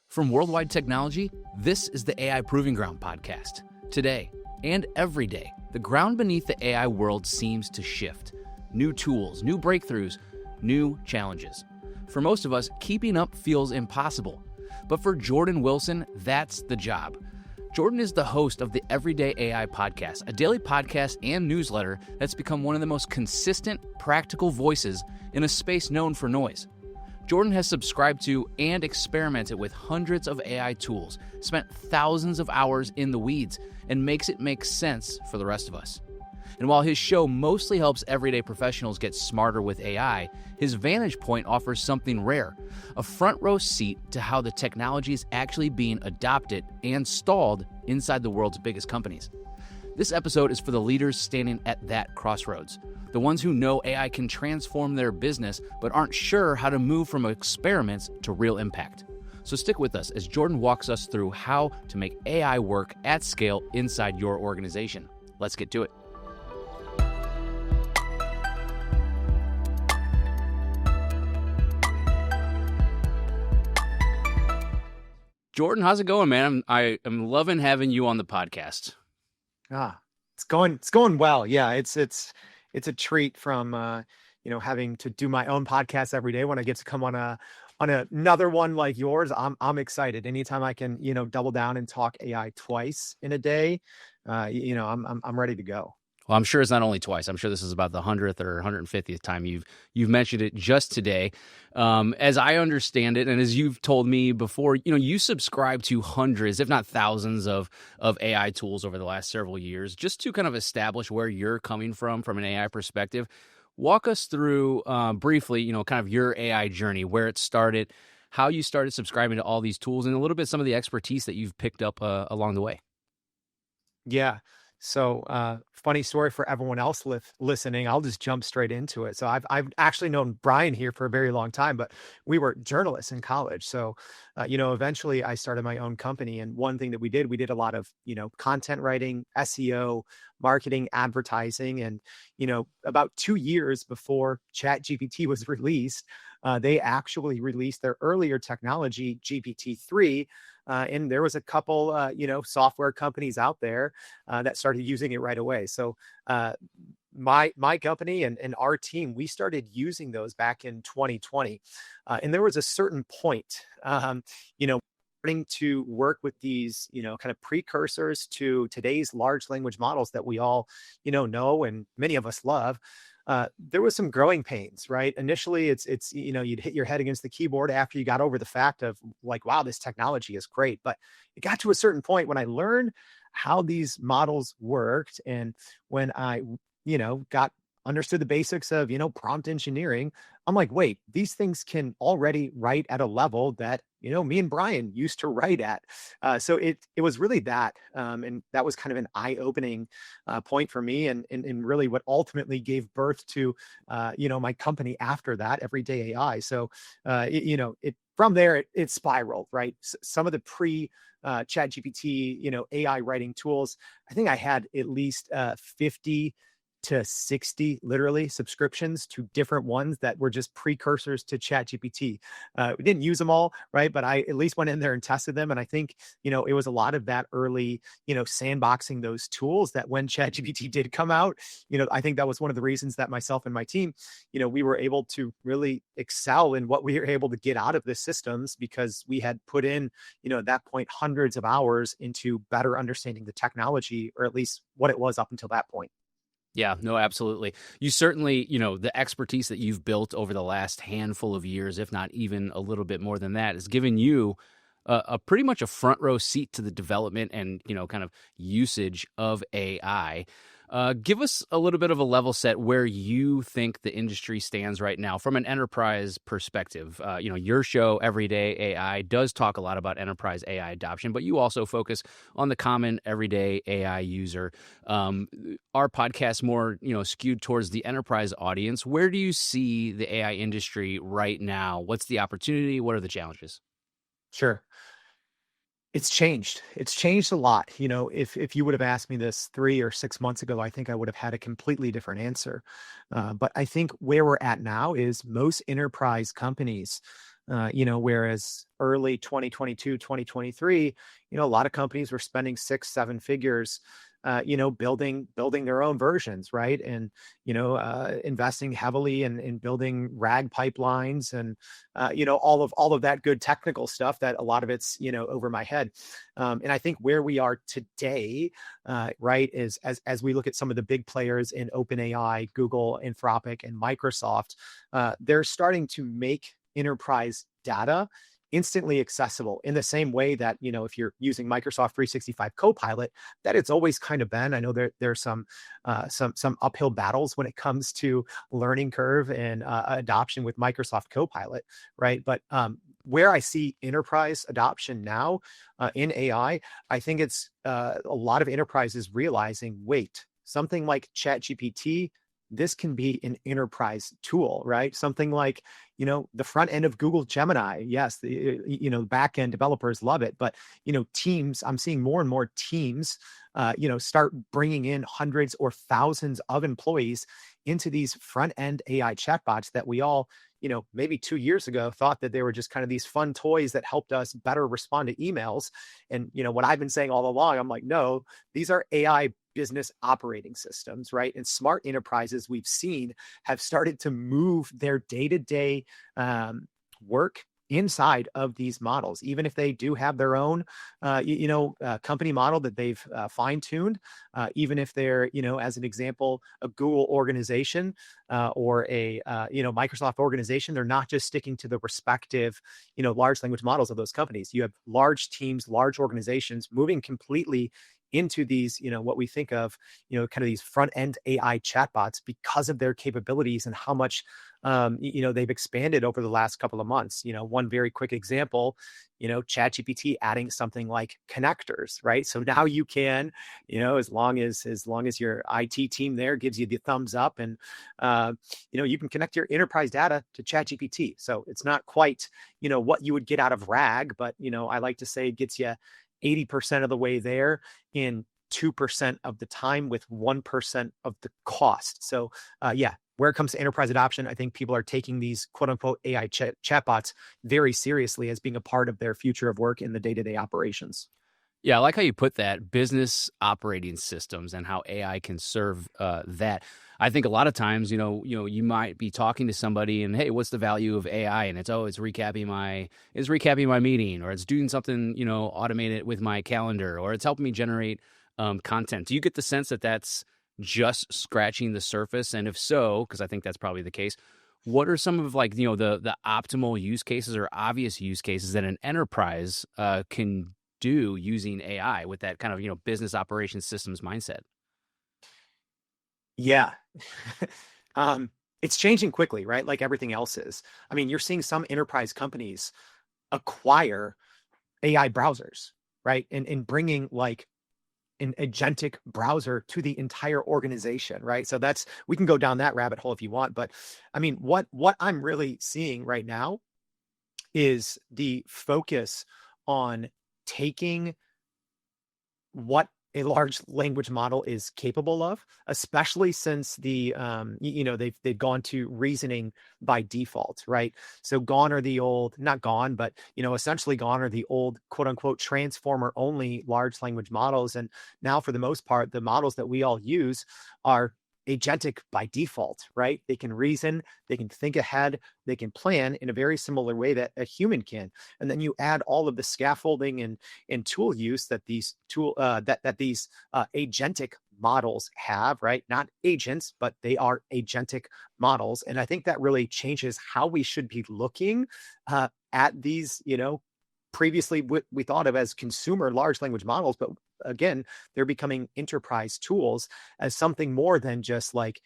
From Worldwide Technology, this is the AI Proving Ground podcast. Today, and every day, the ground beneath the AI world seems to shift. New tools, new breakthroughs, new challenges. For most of us, keeping up feels impossible. But for Jordan Wilson, that's the job. Jordan is the host of the Everyday AI podcast, a daily podcast and newsletter that's become one of the most consistent, practical voices in a space known for noise. Jordan has subscribed to and experimented with hundreds of AI tools, spent thousands of hours in the weeds, and makes it make sense for the rest of us. And while his show mostly helps everyday professionals get smarter with AI, his vantage point offers something rare, a front row seat to how the technology is actually being adopted and stalled inside the world's biggest companies. This episode is for the leaders standing at that crossroads, the ones who know AI can transform their business but aren't sure how to move from experiments to real impact. So stick with us as Jordan walks us through how to make AI work at scale inside your organization. Let's get to it. Jordan, how's it going, man? I am loving having you on the podcast. It's going well. Yeah, it's a treat from having to do my own podcast every day. When I get to come on another one like yours, I'm excited. Anytime I can double down and talk AI twice in a day, I'm ready to go. Well, I'm sure it's not only twice. I'm sure this is about the 100th or 150th time you've mentioned it just today. As I understand it, and as you've told me before, you subscribe to hundreds, if not thousands, of AI tools over the last several years. Just to kind of establish where you're coming from an AI perspective, walk us through briefly, kind of your AI journey, where it started, how you started subscribing to all these tools, and a little bit some of the expertise that you've picked up along the way. Yeah. So funny story for everyone else listening. I'll just jump straight into it. So I've actually known Brian here for a very long time, but we were journalists in college. So eventually I started my own company, and one thing that we did a lot of content writing, SEO, marketing, advertising, and about 2 years before ChatGPT was released, they actually released their earlier technology, GPT-3. And there was a couple, software companies out there that started using it right away. So my company and our team, we started using those back in 2020. And there was a certain point, starting to work with these, kind of precursors to today's large language models that we all, know and many of us love. There was some growing pains, right? Initially, it's you'd hit your head against the keyboard after you got over the fact of like, wow, this technology is great. But it got to a certain point when I learned how these models worked, and when I, understood the basics of, prompt engineering, I'm like, wait, these things can already write at a level that, me and Brian used to write at. So it was really that. And that was kind of an eye-opening point for me, and really what ultimately gave birth to, my company after that, Everyday AI. So, from there, it spiraled, right? Some of the ChatGPT, AI writing tools, I think I had at least 50 to 60 literally subscriptions to different ones that were just precursors to ChatGPT. We didn't use them all, right? But I at least went in there and tested them. And I think, it was a lot of that early, sandboxing those tools that when ChatGPT did come out, I think that was one of the reasons that myself and my team, we were able to really excel in what we were able to get out of the systems, because we had put in, at that point, hundreds of hours into better understanding the technology, or at least what it was up until that point. Yeah, no, absolutely. You certainly, the expertise that you've built over the last handful of years, if not even a little bit more than that, has given you a pretty much a front row seat to the development and, kind of usage of AI. Give us a little bit of a level set where you think the industry stands right now from an enterprise perspective. Your show, Everyday AI, does talk a lot about enterprise AI adoption, but you also focus on the common everyday AI user. Our podcast more, skewed towards the enterprise audience. Where do you see the AI industry right now? What's the opportunity? What are the challenges? Sure. It's changed. It's changed a lot. If you would have asked me this 3 or 6 months ago, I think I would have had a completely different answer. But I think where we're at now is most enterprise companies, Whereas early 2022, 2023, a lot of companies were spending 6, 7 figures, building their own versions, right? And, investing heavily in building RAG pipelines and, all of that good technical stuff that a lot of it's, over my head. And I think where we are today, right, is as we look at some of the big players in OpenAI, Google, Anthropic, and Microsoft, they're starting to make enterprise data instantly accessible in the same way that, if you're using Microsoft 365 Copilot, that it's always kind of been. I know there's some uphill battles when it comes to learning curve and adoption with Microsoft Copilot, right? But where I see enterprise adoption now in AI, I think it's a lot of enterprises realizing, wait, something like ChatGPT, this can be an enterprise tool, right? Something like, the front end of Google Gemini. Yes, the back end developers love it, but teams. I'm seeing more and more teams, start bringing in hundreds or thousands of employees into these front end AI chatbots that we all, maybe 2 years ago thought that they were just kind of these fun toys that helped us better respond to emails. And what I've been saying all along, I'm like, no, these are AI business operating systems, right? And smart enterprises we've seen have started to move their day-to-day work inside of these models, even if they do have their own, company model that they've fine-tuned, even if they're, as an example, a Google organization or a, Microsoft organization, they're not just sticking to the respective, large language models of those companies. You have large teams, large organizations moving completely into these, what we think of, kind of these front end AI chatbots because of their capabilities and how much, they've expanded over the last couple of months. One very quick example, ChatGPT adding something like connectors, right? So now you can, as long as your IT team there gives you the thumbs up, and you can connect your enterprise data to ChatGPT. So it's not quite, what you would get out of RAG, but I like to say it gets you 80% of the way there in 2% of the time with 1% of the cost. So where it comes to enterprise adoption, I think people are taking these quote unquote AI chatbots very seriously as being a part of their future of work in the day-to-day operations. Yeah, I like how you put that, business operating systems and how AI can serve that. I think a lot of times, you might be talking to somebody and, hey, what's the value of AI? And it's recapping my meeting, or it's doing something, automated with my calendar, or it's helping me generate content. Do you get the sense that that's just scratching the surface? And if so, because I think that's probably the case, what are some of the optimal use cases or obvious use cases that an enterprise can do using AI with that kind of, business operations systems mindset? Yeah. It's changing quickly, right? Like everything else is. I mean, you're seeing some enterprise companies acquire AI browsers, right? And bringing like an agentic browser to the entire organization, right? So we can go down that rabbit hole if you want. But I mean, what I'm really seeing right now is the focus on taking what a large language model is capable of, especially since they've gone to reasoning by default, right? So gone are the old, not gone, but essentially gone are the old quote unquote transformer only large language models. And now for the most part, the models that we all use are agentic by default, right? They can reason, they can think ahead, they can plan in a very similar way that a human can. And then you add all of the scaffolding and tool use that these agentic models have, right? Not agents, but they are agentic models. And I think that really changes how we should be looking at these, previously what we thought of as consumer large language models, but again, they're becoming enterprise tools as something more than just like,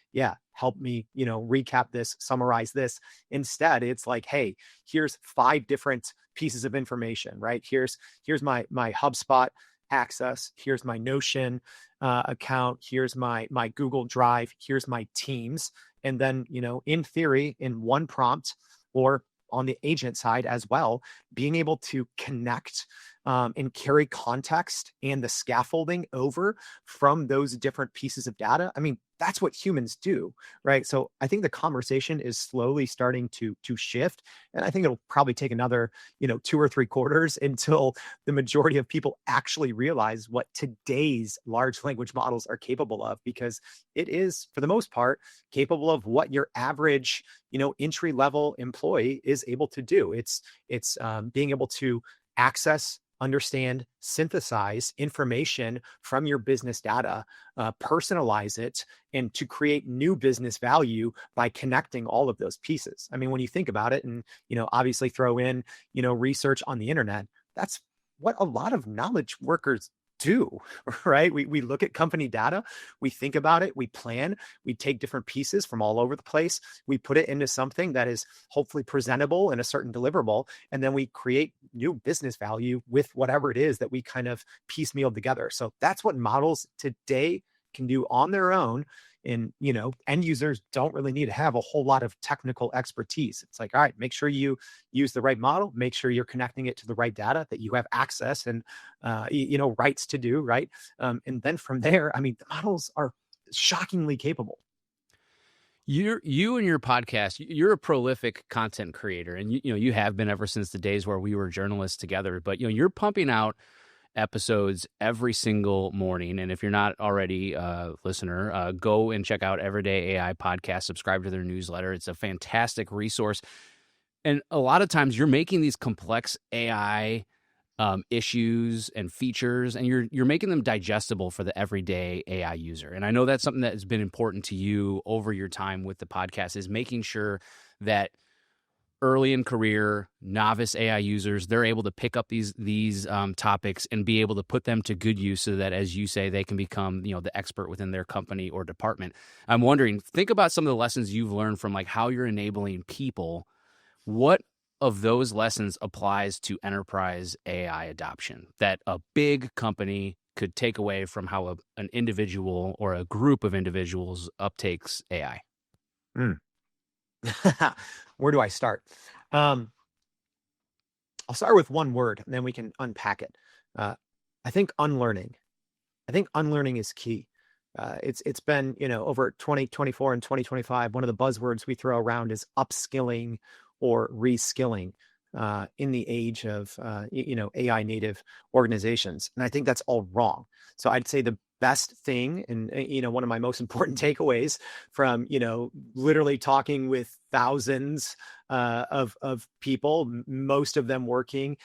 help me, recap this, summarize this. Instead, it's like, hey, here's 5 different pieces of information, right? Here's my HubSpot access. Here's my Notion account. Here's my Google Drive. Here's my Teams. And then, in theory, in one prompt, or on the agent side as well, being able to connect and carry context and the scaffolding over from those different pieces of data. I mean, that's what humans do, right? So I think the conversation is slowly starting to shift, and I think it'll probably take another 2 or 3 quarters until the majority of people actually realize what today's large language models are capable of, because it is, for the most part, capable of what your average entry level employee is able to do. It's being able to access, understand, synthesize information from your business data, personalize it, and to create new business value by connecting all of those pieces. I mean, when you think about it, and obviously throw in research on the internet, that's what a lot of knowledge workers do, right? We look at company data, we think about it, we plan, we take different pieces from all over the place, we put it into something that is hopefully presentable and a certain deliverable, and then we create new business value with whatever it is that we kind of piecemeal together. So that's what models today can do on their own. And end users don't really need to have a whole lot of technical expertise. It's like, all right, make sure you use the right model, make sure you're connecting it to the right data that you have access and rights to do, right? And then from there, I mean, the models are shockingly capable. You and your podcast, you're a prolific content creator, and you have been ever since the days where we were journalists together. But you're pumping out episodes every single morning. And if you're not already a listener, go and check out Everyday AI Podcast, subscribe to their newsletter. It's a fantastic resource. And a lot of times you're making these complex AI issues and features, and you're making them digestible for the everyday AI user. And I know that's something that has been important to you over your time with the podcast, is making sure that early in career novice AI users, they're able to pick up these topics and be able to put them to good use, so that, as you say, they can become the expert within their company or department. I'm wondering, think about some of the lessons you've learned from how you're enabling people. What of those lessons applies to enterprise AI adoption that a big company could take away from how an individual or a group of individuals uptakes AI? Where do I start? I'll start with one word, and then we can unpack it. I think unlearning. I think unlearning is key. It's been, over 2024 and 2025, one of the buzzwords we throw around is upskilling or reskilling in the age of, AI native organizations. And I think that's all wrong. So I'd say the best thing, and one of my most important takeaways from literally talking with thousands of people, most of them working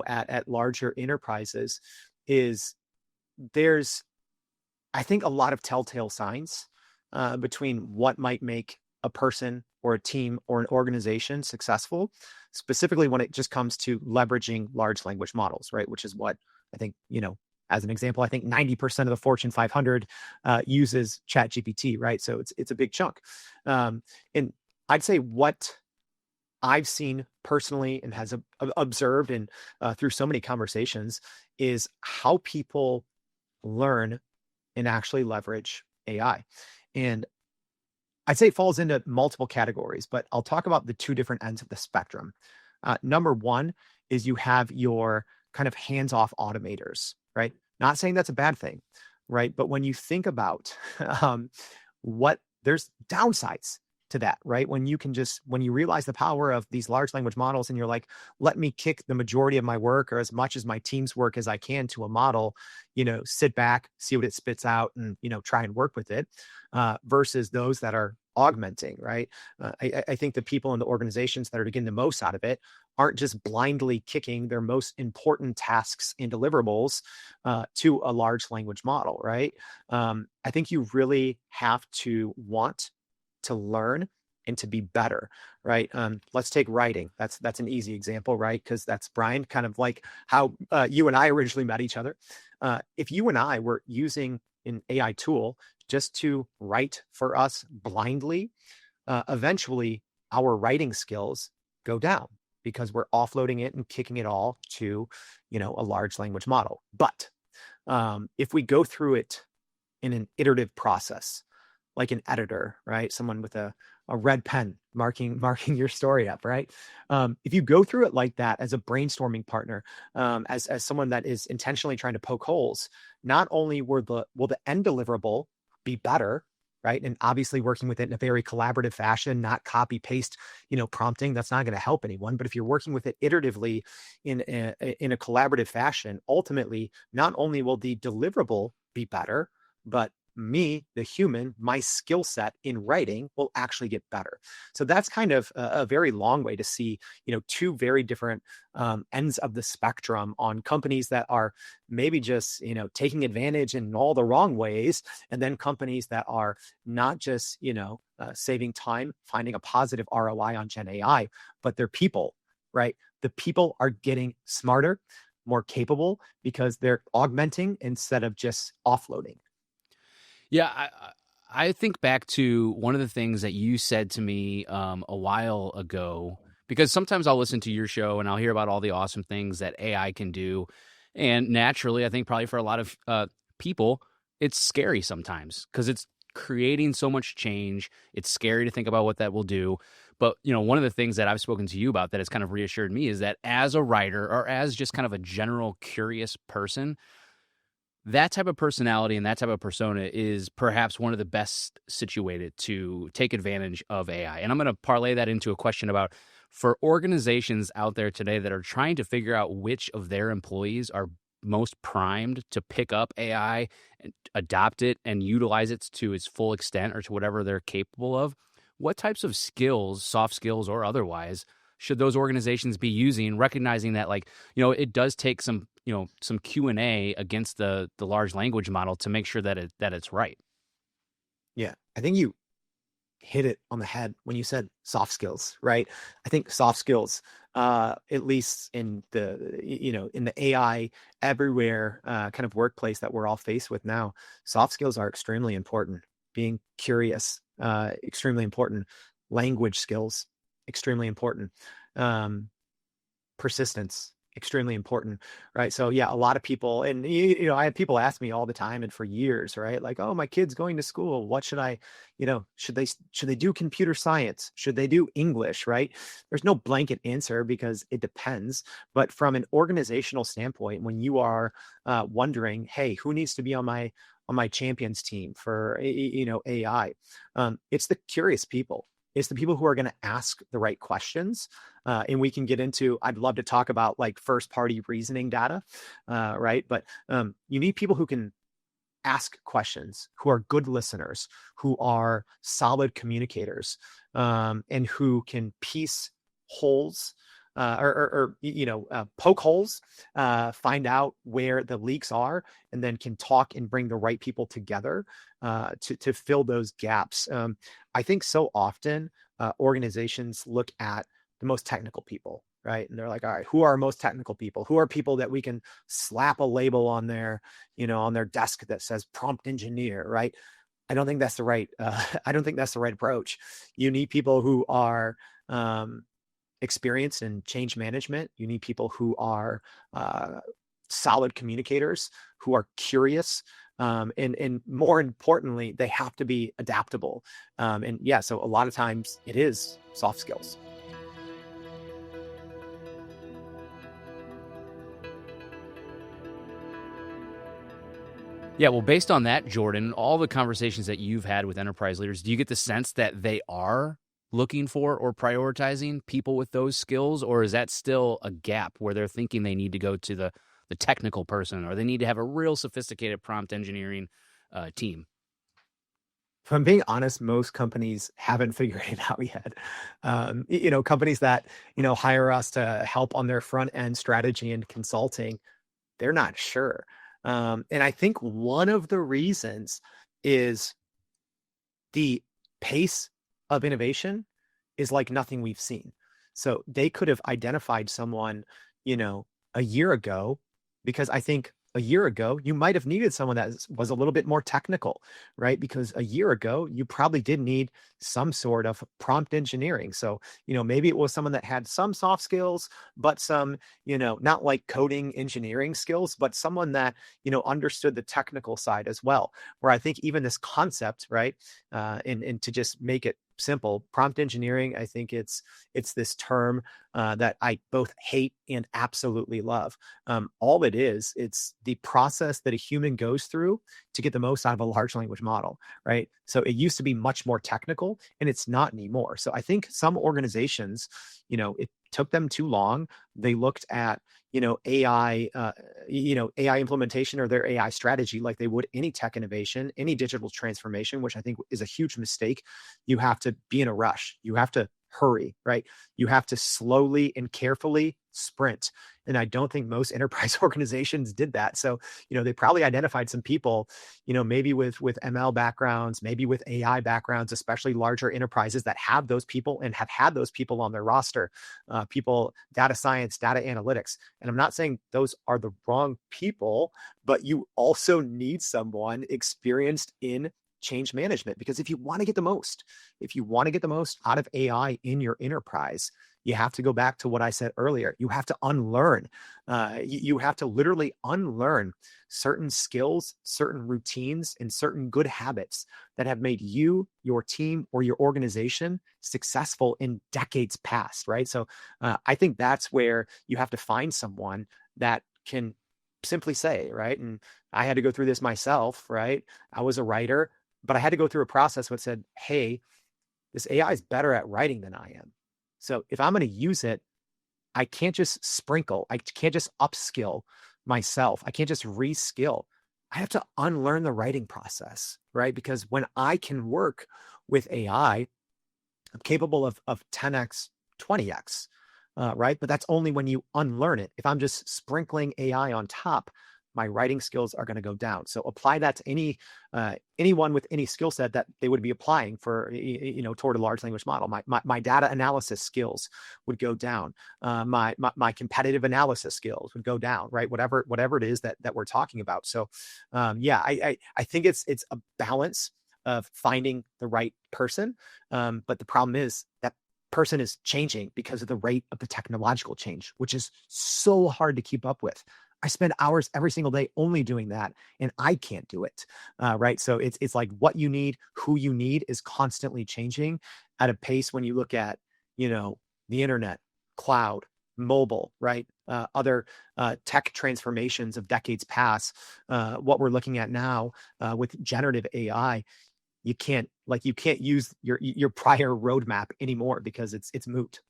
at larger enterprises, is there's, I think, a lot of telltale signs between what might make a person or a team or an organization successful, specifically when it just comes to leveraging large language models, right? Which is what I think, as an example, I think 90% of the Fortune 500 uses ChatGPT, right? So it's a big chunk. And I'd say what I've seen personally and has observed and through so many conversations is how people learn and actually leverage AI. And I'd say it falls into multiple categories, but I'll talk about the two different ends of the spectrum. Number one is you have your kind of hands-off automators, right? Not saying that's a bad thing, right? But when you think about there's downsides to that, right? When you realize the power of these large language models and you're like, let me kick the majority of my work or as much as my team's work as I can to a model, sit back, see what it spits out and, try and work with it, versus those that are augmenting, right? I think the people in the organizations that are getting the most out of it aren't just blindly kicking their most important tasks and deliverables to a large language model, right? I think you really have to want to learn and to be better, right? Let's take writing. That's an easy example, right? Because that's, Brian, kind of like how you and I originally met each other. If you and I were using an AI tool just to write for us blindly, eventually our writing skills go down because we're offloading it and kicking it all to, a large language model. But if we go through it in an iterative process, like an editor, right? Someone with a a red pen marking your story up, right? If you go through it like that as a brainstorming partner, as someone that is intentionally trying to poke holes, not only will the end deliverable be better, right? And obviously working with it in a very collaborative fashion, not copy paste, prompting, that's not going to help anyone. But if you're working with it iteratively in a collaborative fashion, ultimately, not only will the deliverable be better, but me, the human, my skill set in writing will actually get better. So that's kind of a very long way to see, two very different ends of the spectrum on companies that are maybe just, taking advantage in all the wrong ways. And then companies that are not just, saving time, finding a positive ROI on Gen AI, but their people, right? The people are getting smarter, more capable because they're augmenting instead of just offloading. Yeah, I think back to one of the things that you said to me a while ago, because sometimes I'll listen to your show and I'll hear about all the awesome things that AI can do. And naturally, I think probably for a lot of people, it's scary sometimes because it's creating so much change. It's scary to think about what that will do. But, one of the things that I've spoken to you about that has kind of reassured me is that as a writer or as just kind of a general curious person, that type of personality and that type of persona is perhaps one of the best situated to take advantage of AI. And I'm going to parlay that into a question about for organizations out there today that are trying to figure out which of their employees are most primed to pick up AI and adopt it and utilize it to its full extent or to whatever they're capable of. What types of skills, soft skills or otherwise, should those organizations be using, recognizing that it does take some Q&A against the large language model to make sure that it's right? Yeah, I think you hit it on the head when you said soft skills, right? I think soft skills, at least in the AI everywhere kind of workplace that we're all faced with now, soft skills are extremely important. Being curious, extremely important. Language skills, extremely important. Persistence, extremely important, right? So yeah, a lot of people, and I have people ask me all the time and for years, right? Like, oh, my kid's going to school. What should I, should they do computer science? Should they do English, right? There's no blanket answer because it depends. But from an organizational standpoint, when you are wondering, hey, who needs to be on my champions team for AI, it's the curious people. It's the people who are going to ask the right questions. And we can get into, I'd love to talk about like first party reasoning data, right? But you need people who can ask questions, who are good listeners, who are solid communicators, and who can piece holes poke holes, find out where the leaks are, and then can talk and bring the right people together to fill those gaps. I think so often organizations look at the most technical people, right? And they're like, all right, who are our most technical people? Who are people that we can slap a label on their desk that says prompt engineer, right? I don't think that's the right approach. You need people who are experienced in change management. You need people who are solid communicators, who are curious, and more importantly, they have to be adaptable. So a lot of times it is soft skills. Yeah, well, based on that, Jordan, all the conversations that you've had with enterprise leaders, do you get the sense that they are looking for or prioritizing people with those skills, or is that still a gap where they're thinking they need to go to the technical person, or they need to have a real sophisticated prompt engineering team? If I'm being honest, most companies haven't figured it out yet. Companies that, hire us to help on their front end strategy and consulting, they're not sure. And I think one of the reasons is the pace of innovation is like nothing we've seen. So they could have identified someone, a year ago, because I think a year ago, you might have needed someone that was a little bit more technical, right? Because a year ago, you probably did need some sort of prompt engineering. So, maybe it was someone that had some soft skills, but some, not like coding engineering skills, but someone that, understood the technical side as well. Where I think even this concept, right? And to just make it simple. Prompt engineering, I think it's this term that I both hate and absolutely love. All it is, it's the process that a human goes through to get the most out of a large language model, right? So it used to be much more technical, and it's not anymore. So I think some organizations, it took them too long. They looked at AI, AI implementation or their AI strategy like they would any tech innovation, any digital transformation, which I think is a huge mistake. You have to be in a rush. You have to hurry, right? You have to slowly and carefully sprint. And I don't think most enterprise organizations did that. So, they probably identified some people, maybe with ML backgrounds, maybe with AI backgrounds, especially larger enterprises that have those people and have had those people on their roster, people, data science, data analytics. And I'm not saying those are the wrong people, but you also need someone experienced in change management, because if you want to get the most out of AI in your enterprise, you have to go back to what I said earlier. You have to unlearn. You have to literally unlearn certain skills, certain routines, and certain good habits that have made you, your team, or your organization successful in decades past, right? So I think that's where you have to find someone that can simply say, right? And I had to go through this myself, right? I was a writer, but I had to go through a process that said, hey, this AI is better at writing than I am. So if I'm going to use it, I can't just sprinkle. I can't just upskill myself. I can't just reskill. I have to unlearn the writing process, right? Because when I can work with AI, I'm capable of 10x, 20x, right? But that's only when you unlearn it. If I'm just sprinkling AI on top, my writing skills are going to go down. So apply that to anyone with any skill set that they would be applying for, toward a large language model. My data analysis skills would go down. My competitive analysis skills would go down, right? Whatever it is that we're talking about. So, I think it's a balance of finding the right person. But the problem is that person is changing because of the rate of the technological change, which is so hard to keep up with. I spend hours every single day only doing that, and I can't do it, right? So it's like what you need, who you need is constantly changing at a pace when you look at, the internet, cloud, mobile, right? Other tech transformations of decades past, what we're looking at now with generative AI, you can't use your prior roadmap anymore because it's moot.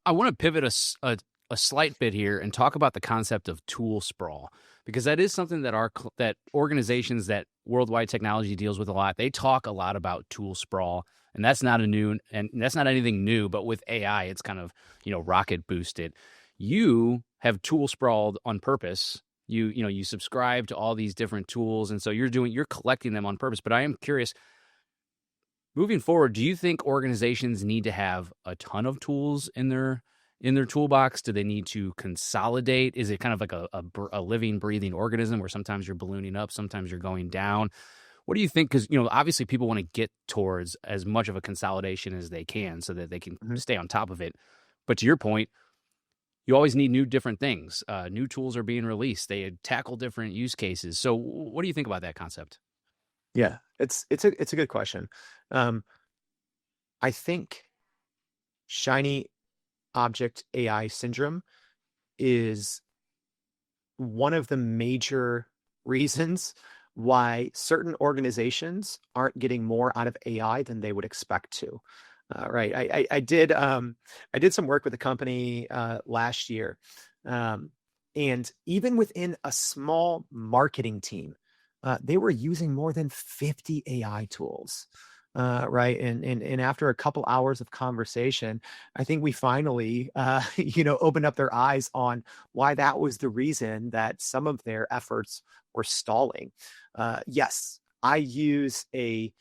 I want to pivot a slight bit here and talk about the concept of tool sprawl, because that is something that that organizations that worldwide technology deals with a lot. They talk a lot about tool sprawl, and that's not anything new. But with AI, it's kind of rocket boosted. You have tool sprawled on purpose. You subscribe to all these different tools, and so you're collecting them on purpose. But I am curious, moving forward, do you think organizations need to have a ton of tools in their toolbox? Do they need to consolidate? Is it kind of like a living, breathing organism where sometimes you're ballooning up, sometimes you're going down? What do you think? Because, obviously people want to get towards as much of a consolidation as they can so that they can stay on top of it. But to your point, you always need different things. New tools are being released. They tackle different use cases. So what do you think about that concept? Yeah, it's a good question. I think shiny object AI syndrome is one of the major reasons why certain organizations aren't getting more out of AI than they would expect to. Right. I did some work with a company last year. And even within a small marketing team, they were using more than 50 AI tools. Right. And after a couple hours of conversation, I think we finally, opened up their eyes on why that was the reason that some of their efforts were stalling. Yes, I use a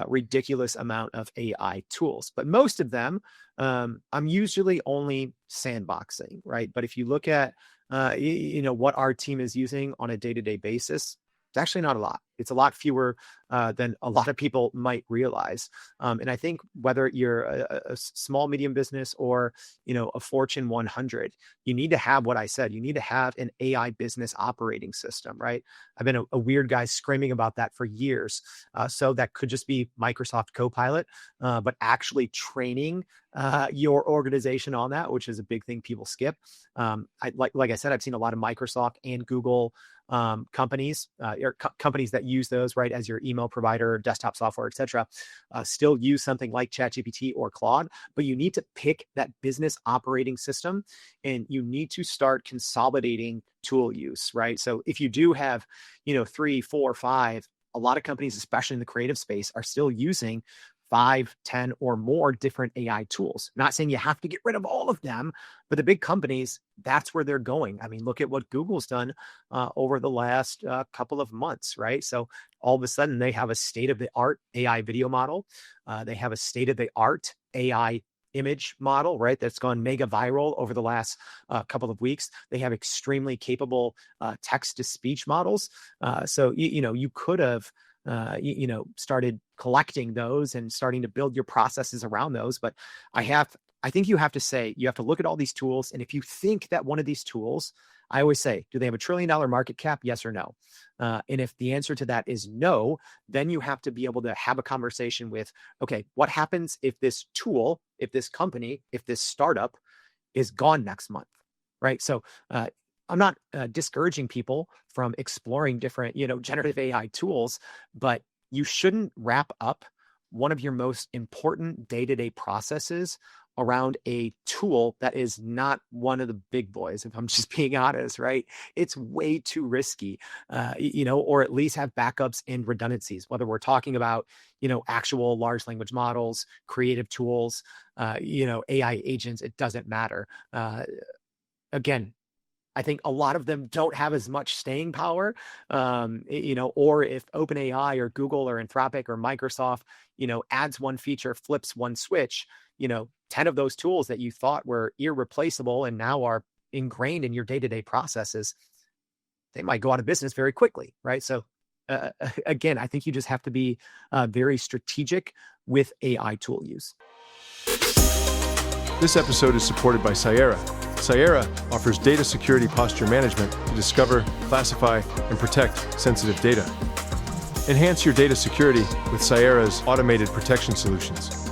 ridiculous amount of AI tools, but most of them, I'm usually only sandboxing, right? But if you look at, what our team is using on a day-to-day basis, it's actually not a lot. It's a lot fewer than a lot of people might realize. And I think whether you're a small, medium business or, a Fortune 100, you need to have what I said. You need to have an AI business operating system, right? I've been a weird guy screaming about that for years. So that could just be Microsoft Copilot, but actually training your organization on that, which is a big thing people skip. Like I said, I've seen a lot of Microsoft and Google companies, or companies that use those, right, as your email provider, desktop software, etc., still use something like ChatGPT or Claude, but you need to pick that business operating system, and you need to start consolidating tool use, right? So if you do have, 3, 4, 5, a lot of companies, especially in the creative space, are still using 5, 10, or more different AI tools. Not saying you have to get rid of all of them, but the big companies, that's where they're going. I mean, look at what Google's done over the last couple of months, right? So all of a sudden, they have a state-of-the-art AI video model. They have a state-of-the-art AI image model, right? That's gone mega viral over the last couple of weeks. They have extremely capable text-to-speech models. So, you could have started collecting those and starting to build your processes around those. But I think you have to look at all these tools. And if you think that one of these tools, I always say, do they have $1 trillion market cap? Yes or no? And if the answer to that is no, then you have to be able to have a conversation with, okay, what happens if this tool, if this company, if this startup is gone next month, right? So I'm not discouraging people from exploring different, generative AI tools, but you shouldn't wrap up one of your most important day-to-day processes around a tool that is not one of the big boys, if I'm just being honest, right? It's way too risky, or at least have backups and redundancies, whether we're talking about, actual large language models, creative tools, AI agents, it doesn't matter. Again, I think a lot of them don't have as much staying power, or if OpenAI or Google or Anthropic or Microsoft, adds one feature, flips one switch, 10 of those tools that you thought were irreplaceable and now are ingrained in your day-to-day processes, they might go out of business very quickly, right? So again, I think you just have to be very strategic with AI tool use. This episode is supported by Cyera. Cyera offers data security posture management to discover, classify, and protect sensitive data. Enhance your data security with Cyera's automated protection solutions.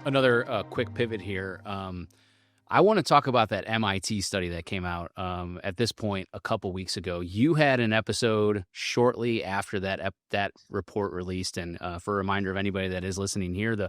Another quick pivot here. I want to talk about that MIT study that came out at this point a couple weeks ago. You had an episode shortly after that report released, and for a reminder of anybody that is listening here,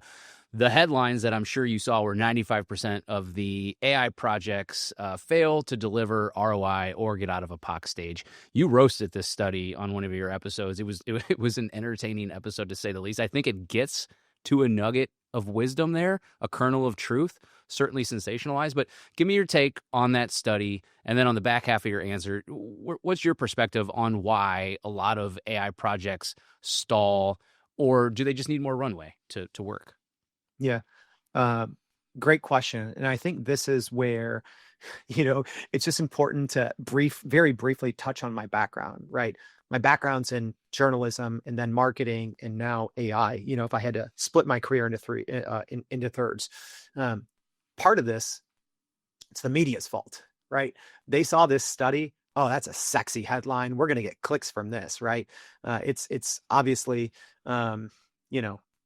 the headlines that I'm sure you saw were 95% of the AI projects fail to deliver ROI or get out of a POC stage. You roasted this study on one of your episodes. It was an entertaining episode, to say the least. I think it gets to a nugget of wisdom there, a kernel of truth, certainly sensationalized. But give me your take on that study, and then on the back half of your answer, what's your perspective on why a lot of AI projects stall, or do they just need more runway to work? Yeah. Great question. And I think this is where, it's just important to very briefly touch on my background, right? My background's in journalism and then marketing and now AI. If I had to split my career into thirds, part of this, it's the media's fault, right? They saw this study. Oh, that's a sexy headline. We're going to get clicks from this, right? It's obviously,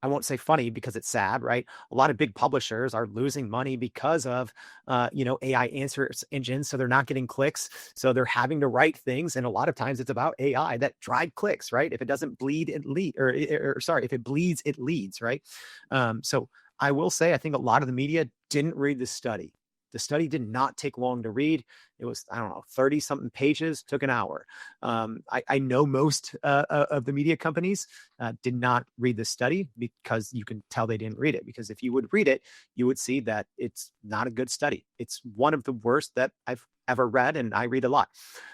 I won't say funny because it's sad, right? A lot of big publishers are losing money because of, AI answer engines. So they're not getting clicks. So they're having to write things. And a lot of times it's about AI that drive clicks, right? If it doesn't bleed, it if it bleeds, it leads, right? So I will say, I think a lot of the media didn't read the study. The study did not take long to read. It was, 30 something pages, took an hour. I know most of the media companies did not read the study, because you can tell they didn't read it. Because if you would read it, you would see that it's not a good study. It's one of the worst that I've ever read, and I read a lot.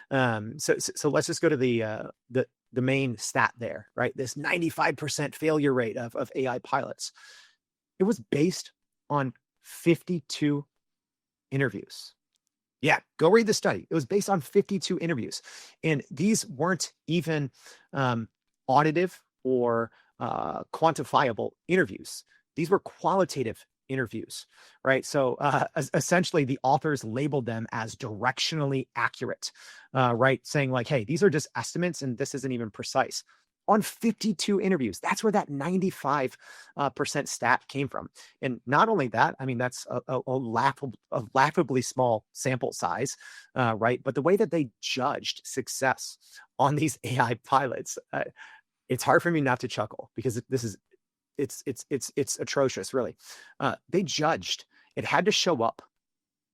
So let's just go to the main stat there, right? This 95% failure rate of AI pilots. It was based on 52 interviews. Yeah, go read the study. It was based on 52 interviews. And these weren't even auditive or quantifiable interviews. These were qualitative interviews, right? So essentially, the authors labeled them as directionally accurate, right? Saying like, hey, these are just estimates and this isn't even precise. On 52 interviews, that's where that 95% stat came from. And not only that, I mean, that's a laughably small sample size, right? But the way that they judged success on these AI pilots, it's hard for me not to chuckle because this is it's atrocious, really. They judged it had to show up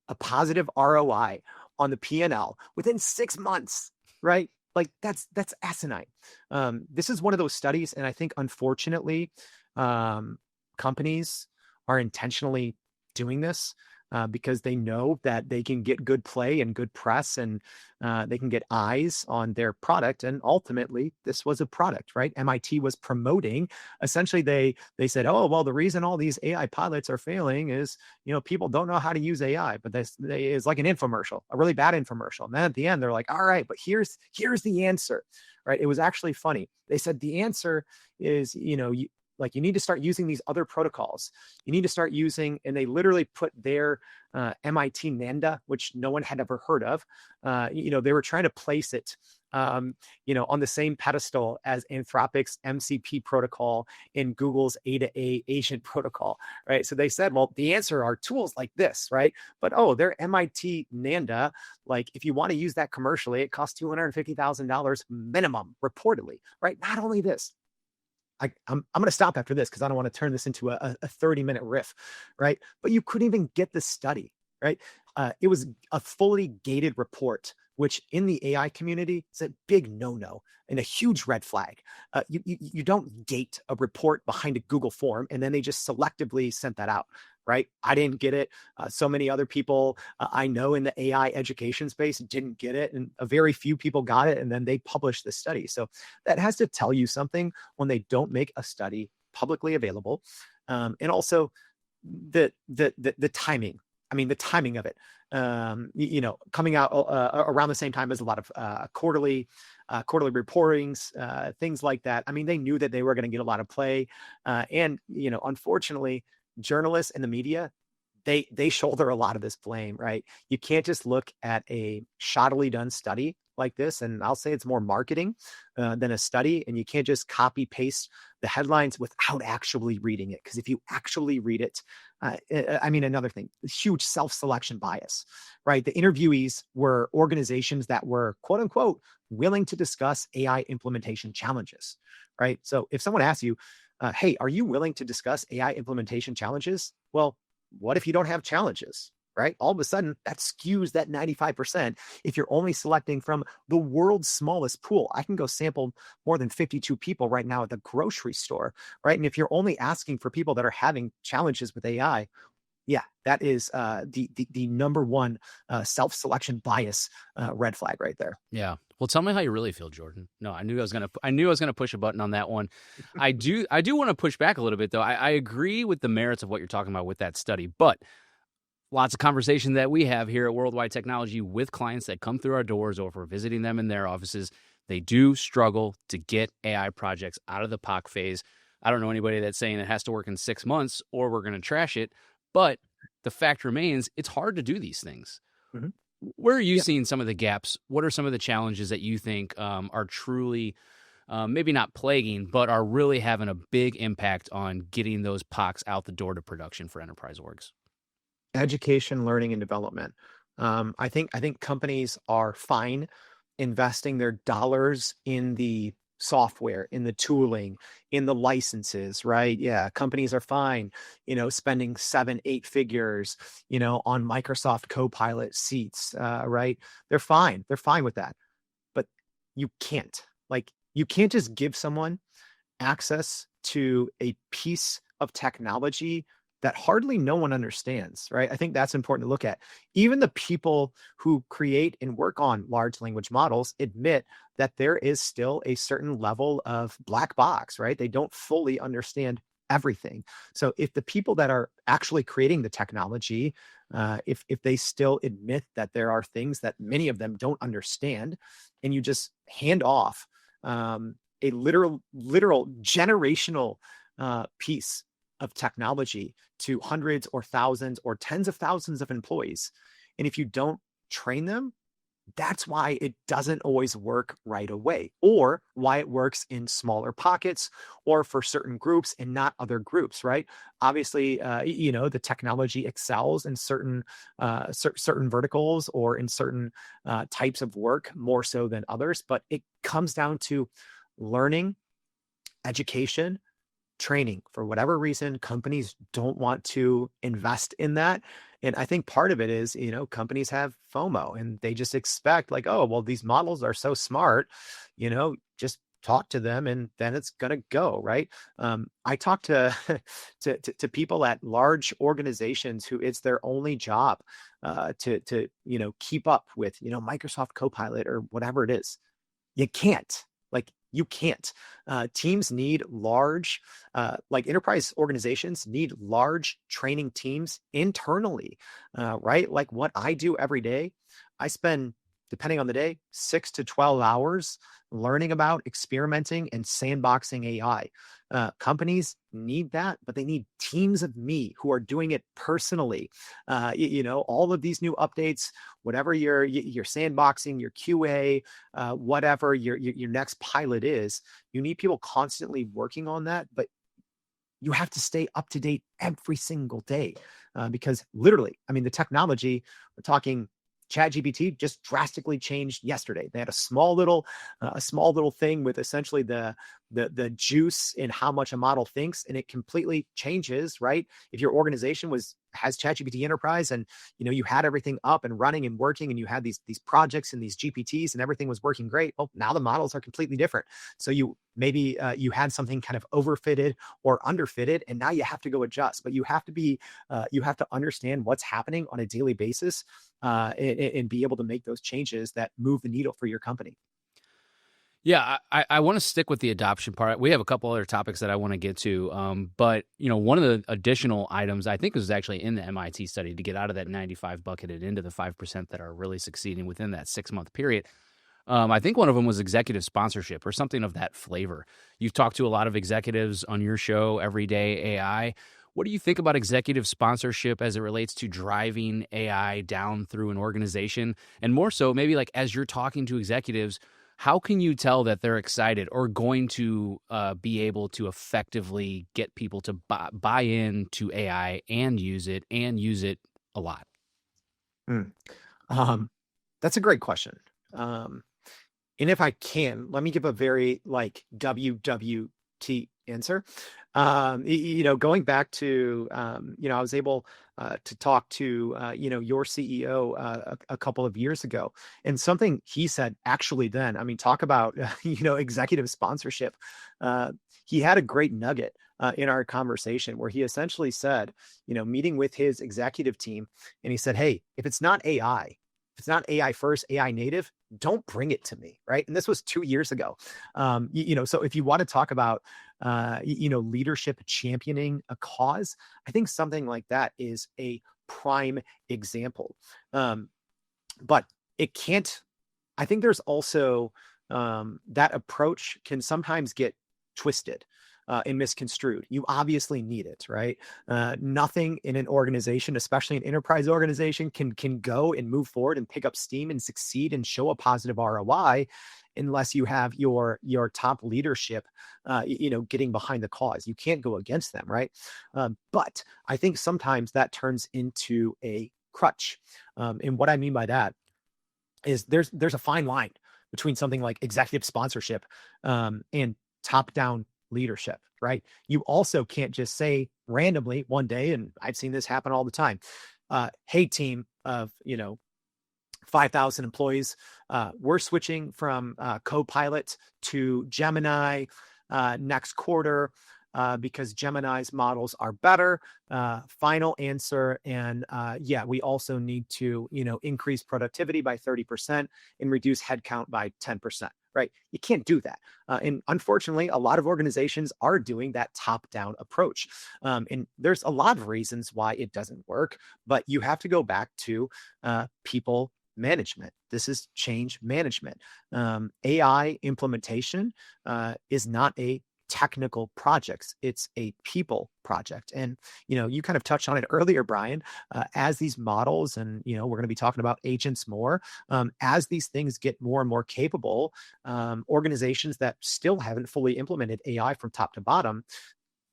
a positive ROI on the P&L within 6 months, right? Like that's asinine. This is one of those studies, and I think unfortunately, companies are intentionally doing this because they know that they can get good play and good press, and they can get eyes on their product. And ultimately, this was a product, right? MIT was promoting. Essentially, they said, "Oh, well, the reason all these AI pilots are failing is, people don't know how to use AI." But this is like an infomercial, a really bad infomercial. And then at the end, they're like, "All right, but here's the answer." Right? It was actually funny. They said the answer is, you need to start using these other protocols. You need to start using, and they literally put their MIT Nanda, which no one had ever heard of. They were trying to place it, on the same pedestal as Anthropic's MCP protocol and Google's A2A agent protocol, right? So they said, well, the answer are tools like this, right? But their MIT Nanda, like if you want to use that commercially, it costs $250,000 minimum, reportedly, right? Not only this, I'm going to stop after this because I don't want to turn this into a 30-minute riff, right? But you couldn't even get the study, right? It was a fully gated report, which in the AI community is a big no-no and a huge red flag. You don't gate a report behind a Google form and then they just selectively sent that out, right? I didn't get it. So many other people I know in the AI education space didn't get it, and a very few people got it, and then they published the study. So that has to tell you something when they don't make a study publicly available, and also the timing. I mean, the timing of it. Coming out around the same time as a lot of quarterly reportings, things like that. I mean, they knew that they were going to get a lot of play, and unfortunately, journalists and the media, they shoulder a lot of this blame, right? You can't just look at a shoddily done study like this, and I'll say it's more marketing than a study, and you can't just copy paste the headlines without actually reading it. Because if you actually read it, another thing, huge self-selection bias, right? The interviewees were organizations that were, quote unquote, willing to discuss AI implementation challenges, right? So if someone asks you, hey, are you willing to discuss AI implementation challenges? Well, what if you don't have challenges, right? All of a sudden, that skews that 95% if you're only selecting from the world's smallest pool. I can go sample more than 52 people right now at the grocery store, right? And if you're only asking for people that are having challenges with AI, yeah, that is the number one self-selection bias red flag right there. Yeah. Well, tell me how you really feel, Jordan. No, I knew I was gonna push a button on that one. I do want to push back a little bit, though. I agree with the merits of what you're talking about with that study, but lots of conversation that we have here at Worldwide Technology with clients that come through our doors or if we're visiting them in their offices, they do struggle to get AI projects out of the POC phase. I don't know anybody that's saying it has to work in 6 months or we're going to trash it, but the fact remains, it's hard to do these things. Mm-hmm. Where are you seeing some of the gaps? What are some of the challenges that you think are truly, maybe not plaguing, but are really having a big impact on getting those POCs out the door to production for enterprise orgs? Education, learning, and development. I think companies are fine investing their dollars in the software, in the tooling, in the licenses, right? Yeah, companies are fine, spending 7-8 figures, on Microsoft Copilot seats, right? They're fine. They're fine with that. But you can't just give someone access to a piece of technology that hardly no one understands, right? I think that's important to look at. Even the people who create and work on large language models admit that there is still a certain level of black box, right? They don't fully understand everything. So if the people that are actually creating the technology if they still admit that there are things that many of them don't understand, and you just hand off a literal generational piece of technology to hundreds or thousands or tens of thousands of employees, and if you don't train them, that's why it doesn't always work right away, or why it works in smaller pockets or for certain groups and not other groups, right? Obviously, the technology excels in certain certain verticals or in certain types of work more so than others, but it comes down to learning, education, training. For whatever reason, companies don't want to invest in that. And I think part of it is, companies have FOMO and they just expect like, oh, well, these models are so smart, just talk to them and then it's going to go, right? I talk to, to people at large organizations who it's their only job to keep up with, Microsoft Copilot or whatever it is. You can't. You can't. Teams need large, enterprise organizations need large training teams internally, right? Like what I do every day, I spend, depending on the day, 6 to 12 hours learning about, experimenting, and sandboxing AI. Companies need that, but they need teams of me who are doing it personally. All of these new updates, whatever your sandboxing, your QA, whatever your next pilot is, you need people constantly working on that, but you have to stay up to date every single day because literally, the technology, we're talking ChatGPT just drastically changed yesterday. They had a small little thing with essentially the juice in how much a model thinks, and it completely changes, right? If your organization has ChatGPT Enterprise and you had everything up and running and working, and you had these projects and these GPTs and everything was working great. Well, now the models are completely different. So you had something kind of overfitted or underfitted, and now you have to go adjust. But you have to understand what's happening on a daily basis and be able to make those changes that move the needle for your company. Yeah, I want to stick with the adoption part. We have a couple other topics that I want to get to, but one of the additional items I think was actually in the MIT study to get out of that 95 bucket and into the 5% that are really succeeding within that 6-month period. I think one of them was executive sponsorship or something of that flavor. You've talked to a lot of executives on your show, Everyday AI. What do you think about executive sponsorship as it relates to driving AI down through an organization? And more so, maybe like as you're talking to executives, how can you tell that they're excited or going to be able to effectively get people to buy into AI and use it a lot? That's a great question. And if I can, let me give a very WWT answer. Going back to, I was able to talk to, your CEO a couple of years ago, and something he said actually then, talk about, executive sponsorship. He had a great nugget in our conversation where he essentially said, meeting with his executive team, and he said, hey, if it's not AI first, AI native, don't bring it to me, right? And this was 2 years ago. So if you want to talk about, leadership championing a cause, I think something like that is a prime example. But it can't, I think there's also that approach can sometimes get twisted and misconstrued. You obviously need it, right? Nothing in an organization, especially an enterprise organization, can go and move forward and pick up steam and succeed and show a positive ROI unless you have your top leadership, getting behind the cause. You can't go against them, right? But I think sometimes that turns into a crutch. And what I mean by that is there's a fine line between something like executive sponsorship and top-down leadership, right? You also can't just say randomly one day, and I've seen this happen all the time, hey, team of 5,000 employees, we're switching from Copilot to Gemini next quarter because Gemini's models are better. Final answer. And we also need to increase productivity by 30% and reduce headcount by 10%. right? You can't do that. And unfortunately, a lot of organizations are doing that top-down approach. And there's a lot of reasons why it doesn't work, but you have to go back to people management. This is change management. AI implementation is not a technical projects. It's a people project. And, you kind of touched on it earlier, Brian, as these models, and, we're going to be talking about agents more, as these things get more and more capable, organizations that still haven't fully implemented AI from top to bottom,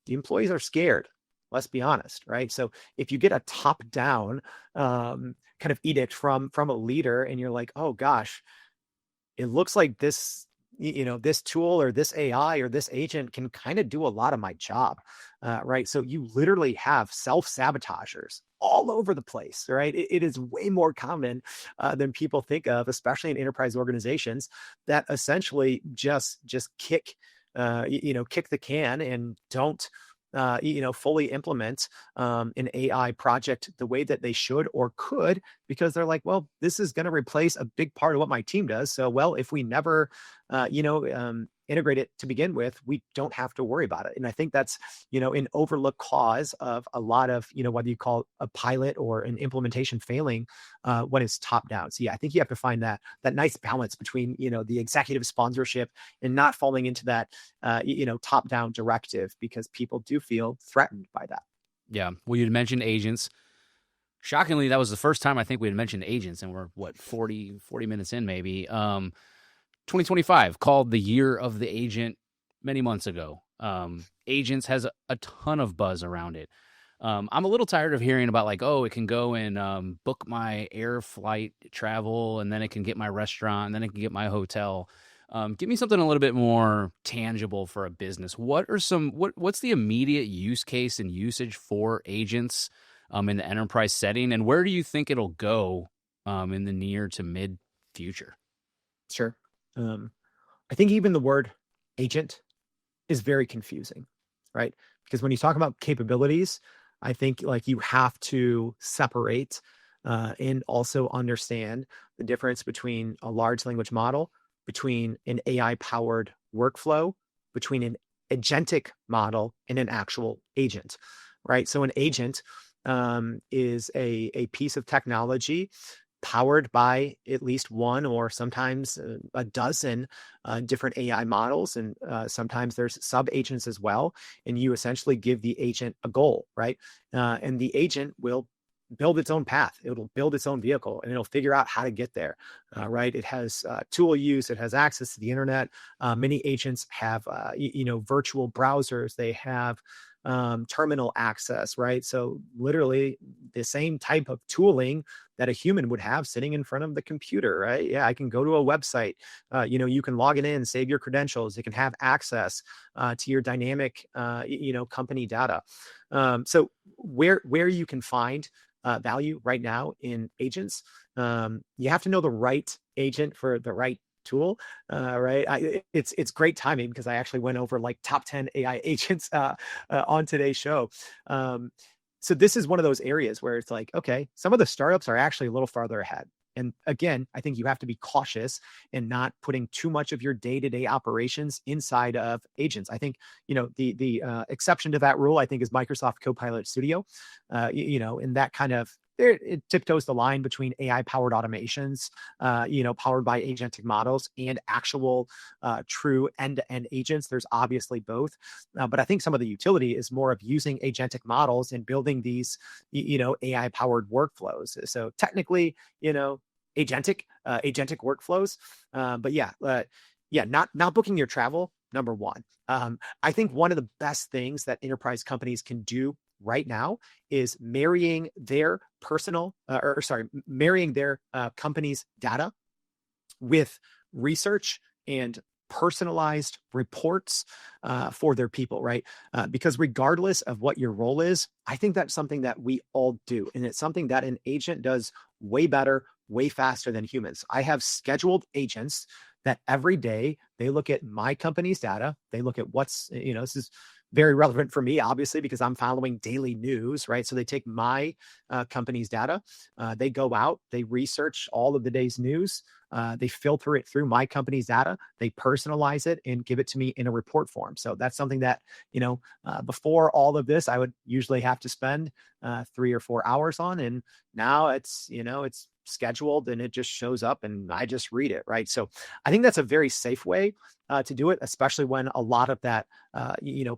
the employees are scared. Let's be honest, right? So if you get a top-down kind of edict from a leader, and you're like, oh gosh, it looks like this, this tool or this AI or this agent can kind of do a lot of my job, right? So you literally have self-sabotagers all over the place, right? It is way more common than people think of, especially in enterprise organizations that essentially just kick, kick the can and don't fully implement an AI project the way that they should or could, because they're like, well, this is going to replace a big part of what my team does. So, well, if we never, integrate it to begin with, we don't have to worry about it. And I think that's, an overlooked cause of a lot of, whether you call a pilot or an implementation failing when it's top down. So yeah, I think you have to find that nice balance between, the executive sponsorship and not falling into that, top down directive, because people do feel threatened by that. Yeah. Well, you'd mentioned agents. Shockingly, that was the first time I think we had mentioned agents, and we're 40 minutes in maybe. 2025 called the year of the agent many months ago. Agents has a ton of buzz around it. I'm a little tired of hearing about like, oh, it can go and book my air flight travel, and then it can get my restaurant, and then it can get my hotel. Give me something a little bit more tangible for a business. What's the immediate use case and usage for agents in the enterprise setting, and where do you think it'll go in the near to mid future? Sure. I think even the word agent is very confusing, right? Because when you talk about capabilities, I think like you have to separate and also understand the difference between a large language model, between an AI powered workflow, between an agentic model and an actual agent, right? So an agent is a piece of technology powered by at least one or sometimes a dozen different AI models. And sometimes there's sub agents as well. And you essentially give the agent a goal, right? And the agent will build its own path. It'll build its own vehicle, and it'll figure out how to get there, right? It has tool use. It has access to the internet. Many agents have, virtual browsers. They have terminal access, right? So literally the same type of tooling that a human would have sitting in front of the computer, right? Yeah, I can go to a website, you can log it in, save your credentials. It can have access to your dynamic, company data. So where you can find value right now in agents, you have to know the right agent for the right tool, right? It's great timing because I actually went over like top 10 AI agents on today's show. So this is one of those areas where it's like, okay, some of the startups are actually a little farther ahead. And again, I think you have to be cautious and not putting too much of your day-to-day operations inside of agents. I think, the exception to that rule, I think, is Microsoft Copilot Studio, and that kind of, it tiptoes the line between AI-powered automations, powered by agentic models, and actual true end-to-end agents. There's obviously both, but I think some of the utility is more of using agentic models and building these, AI-powered workflows. So technically, agentic workflows, but not booking your travel. Number one, I think one of the best things that enterprise companies can do right now is marrying their company's data with research and personalized reports for their people, right? Because regardless of what your role is, I think that's something that we all do. And it's something that an agent does way better, way faster than humans. I have scheduled agents that every day they look at my company's data. They look at what's, this is very relevant for me, obviously, because I'm following daily news, right? So they take my company's data, they go out, they research all of the day's news, They filter it through my company's data, they personalize it and give it to me in a report form. So that's something that, before all of this, I would usually have to spend 3 or 4 hours on. And now it's scheduled and it just shows up and I just read it. Right. So I think that's a very safe way to do it, especially when a lot of that,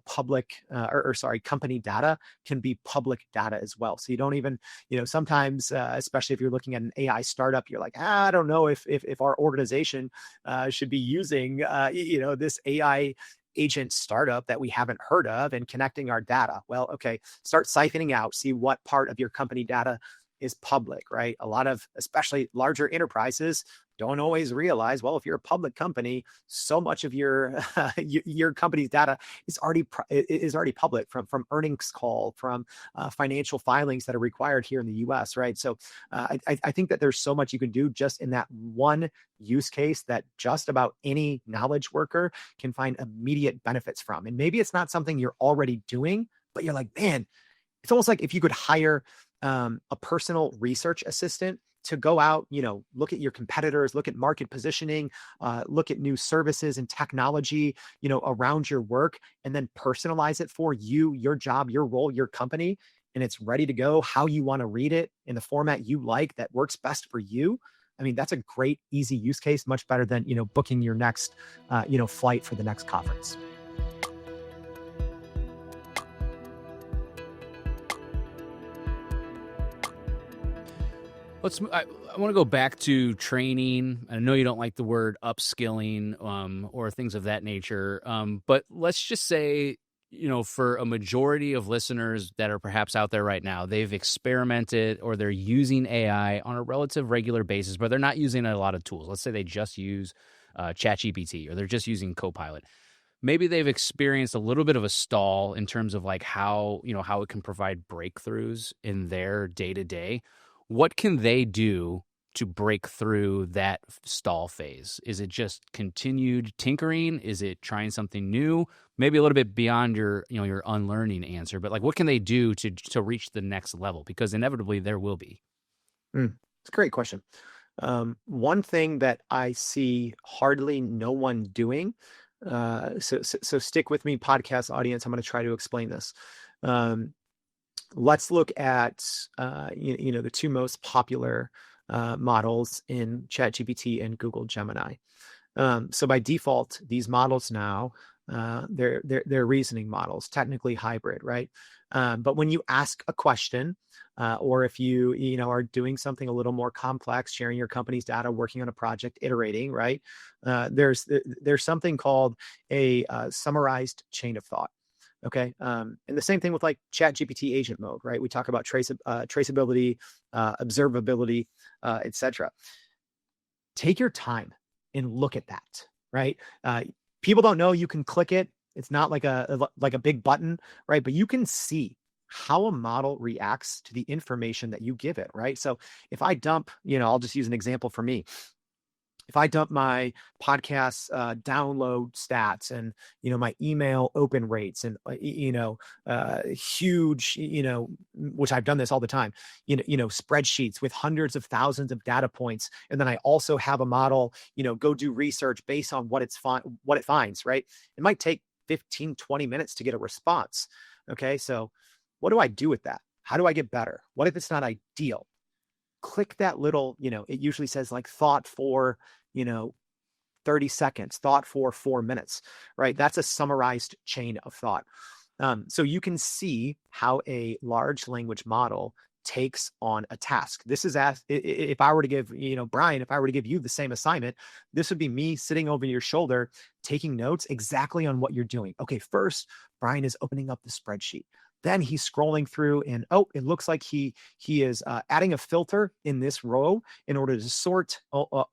public company data can be public data as well. So you don't even, sometimes, especially if you're looking at an AI startup, you're like, I don't know if our organization should be using, this AI agent startup that we haven't heard of and connecting our data. Well, okay, start siphoning out, see what part of your company data is public, right? A lot of, especially larger enterprises, don't always realize, well, if you're a public company, so much of your your company's data is already public from earnings call, from financial filings that are required here in the U.S., right? So I think that there's so much you can do just in that one use case that just about any knowledge worker can find immediate benefits from. And maybe it's not something you're already doing, but you're like, man, it's almost like if you could hire a personal research assistant to go out, look at your competitors, look at market positioning, look at new services and technology, around your work, and then personalize it for you, your job, your role, your company, and it's ready to go how you want to read it in the format you like that works best for you. I mean, that's a great, easy use case, much better than, booking your next, flight for the next conference. I want to go back to training. I know you don't like the word upskilling or things of that nature, but let's just say, for a majority of listeners that are perhaps out there right now, they've experimented or they're using AI on a relative regular basis, but they're not using a lot of tools. Let's say they just use ChatGPT or they're just using Copilot. Maybe they've experienced a little bit of a stall in terms of like how it can provide breakthroughs in their day-to-day. What can they do to break through that stall phase? Is it just continued tinkering? Is it trying something new? Maybe a little bit beyond your unlearning answer, but like what can they do to reach the next level? Because inevitably there will be. It's a great question. One thing that I see hardly no one doing, so stick with me, podcast audience. I'm going to try to explain this. Let's look at the two most popular models in ChatGPT and Google Gemini. So by default, these models now they're reasoning models, technically hybrid, right? But when you ask a question, or if you are doing something a little more complex, sharing your company's data, working on a project, iterating, right? There's something called a summarized chain of thought. Okay. And the same thing with like ChatGPT agent mode, right? We talk about traceability, observability, etc. Take your time and look at that, right? People don't know you can click it. It's not like a big button, right? But you can see how a model reacts to the information that you give it, right? So if I dump, I'll just use an example for me. If I dump my podcast download stats and my email open rates and huge which I've done this all the time, spreadsheets with hundreds of thousands of data points, and then I also have a model go do research based on what it finds, right? It might take 15-20 minutes to get a response. Okay, so what do I do with that? How do I get better? What if it's not ideal? Click that little, it usually says like thought for 30 seconds, thought for 4 minutes, right? That's a summarized chain of thought. So you can see how a large language model takes on a task. This is if I were to give, Brian, if I were to give you the same assignment, this would be me sitting over your shoulder, taking notes exactly on what you're doing. Okay, first, Brian is opening up the spreadsheet. Then he's scrolling through and, it looks like he is adding a filter in this row in order to sort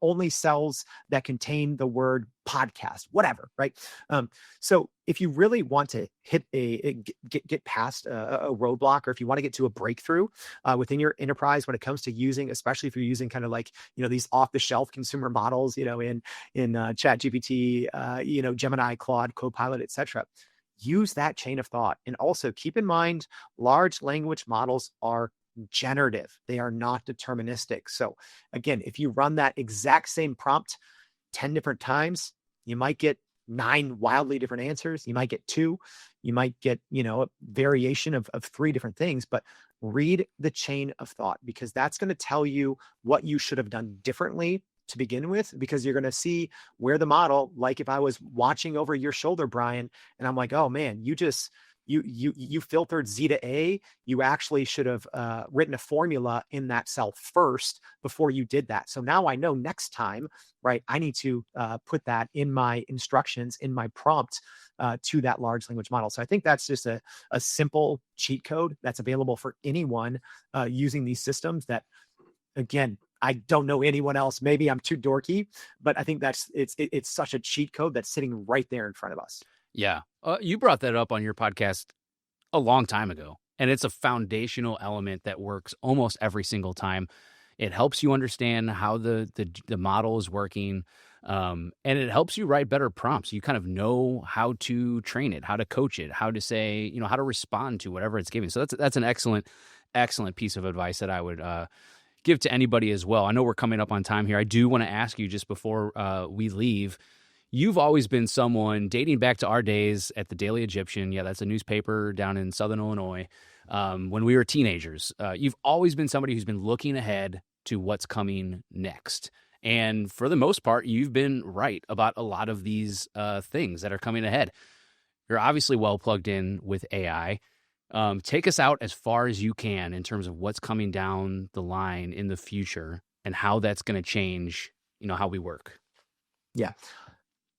only cells that contain the word podcast, whatever, right? So if you really want to get past a roadblock, or if you want to get to a breakthrough within your enterprise when it comes to using, especially if you're using kind of like, these off-the-shelf consumer models, in ChatGPT, Gemini, Claude, Copilot, etc., use that chain of thought. And also keep in mind, large language models are generative. They are not deterministic. So again, if you run that exact same prompt 10 different times, you might get 9 wildly different answers. You might get 2. You might get, a variation of 3 different things, but read the chain of thought, because that's going to tell you what you should have done differently to begin with, because you're going to see where the model, like if I was watching over your shoulder, Brian, and I'm like, oh man, you filtered Z to A. You actually should have written a formula in that cell first before you did that. So now I know next time, right, I need to put that in my instructions, in my prompt to that large language model. So I think that's just a simple cheat code that's available for anyone using these systems that, again, I don't know anyone else. Maybe I'm too dorky, but I think it's such a cheat code that's sitting right there in front of us. Yeah. You brought that up on your podcast a long time ago, and it's a foundational element that works almost every single time. It helps you understand how the model is working, and it helps you write better prompts. You kind of know how to train it, how to coach it, how to say, how to respond to whatever it's giving. So that's an excellent piece of advice that I would give to anybody as well. I know we're coming up on time here. I do want to ask you just before we leave, you've always been someone dating back to our days at the Daily Egyptian. Yeah, that's a newspaper down in Southern Illinois. When we were teenagers, you've always been somebody who's been looking ahead to what's coming next. And for the most part, you've been right about a lot of these things that are coming ahead. You're obviously well plugged in with AI. Take us out as far as you can in terms of what's coming down the line in the future and how that's going to change, how we work. Yeah.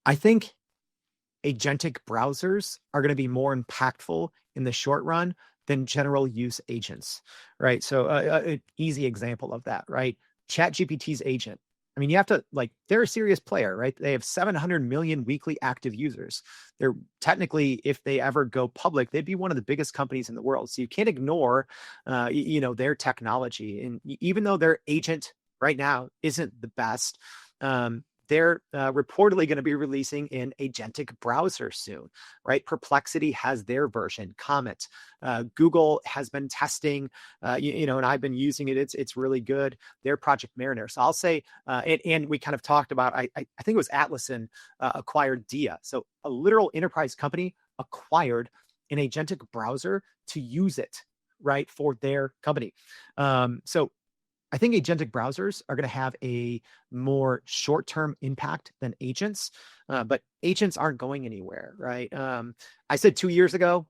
I think agentic browsers are going to be more impactful in the short run than general use agents, right? So an easy example of that, right? ChatGPT's agent. I mean, you have to, they're a serious player, right? They have 700 million weekly active users. They're technically, if they ever go public, they'd be one of the biggest companies in the world. So you can't ignore, their technology. And even though their agent right now isn't the best, they're reportedly going to be releasing an agentic browser soon, right? Perplexity has their version. Comet, Google has been testing, and I've been using it. It's really good. Their Project Mariner. So I'll say, and we kind of talked about, I think it was Atlassian acquired Dia. So a literal enterprise company acquired an agentic browser to use it, right, for their company. So I think agentic browsers are going to have a more short-term impact than agents, but agents aren't going anywhere, right? I said 2 years ago,